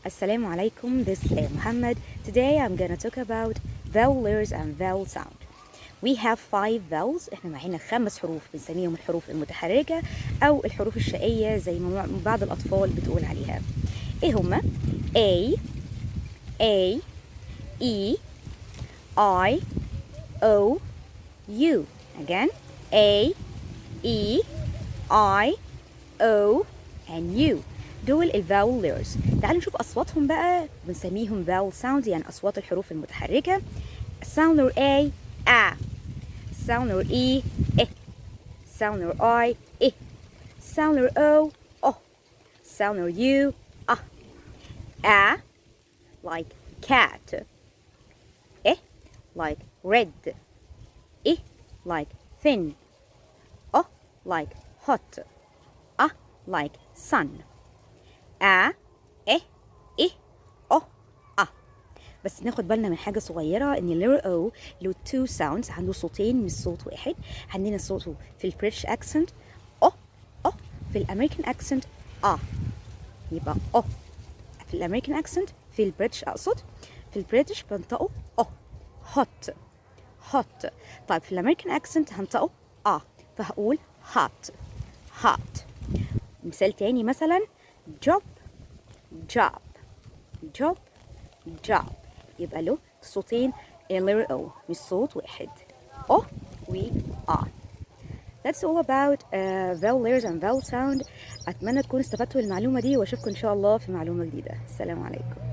Assalamu alaikum, this is Muhammad. Today I'm gonna talk about vowel letters and vowel sound. We have 5 vowels. احنا معانا 5 حروف بنسميهم الحروف المتحركة أو الحروف الشقية زي ما بعض الأطفال بتقول عليها. إيه هما؟ A E I O U. Again, A E I O and U. دول الفاول ليرز. تعالوا نشوف اصواتهم بقى، بنسميهم فاول ساوند، يعني اصوات الحروف المتحركه. الساوند نور A A، الساوند نور E E، الساوند نور I I، الساوند نور O O، الساوند نور U A. A like cat، E like red، I like thin، O like hot، A like sun. A إيه إيه أو أ. بس ناخد بالنا من حاجة صغيرة، إن اللير أو له 2 sounds، عنده صوتين مش صوت واحد. عندنا صوته في البريتش أكسنت أو أو، في الأمريكان أكسنت يبقى أو. في الأمريكان أكسنت، في البريتش أقصد، في البريتش بنطقه أو hot hot. طيب في الأمريكان أكسنت هنطقه فهقول hot hot. مثال تاني مثلا job job job job، يبقى له صوتين اللير او مش صوت واحد او و That's all about vowel letters and vowel sound. أتمنى تكونوا استفدتوا المعلومة دي، وأشوفكم إن شاء الله في معلومة جديدة. السلام عليكم.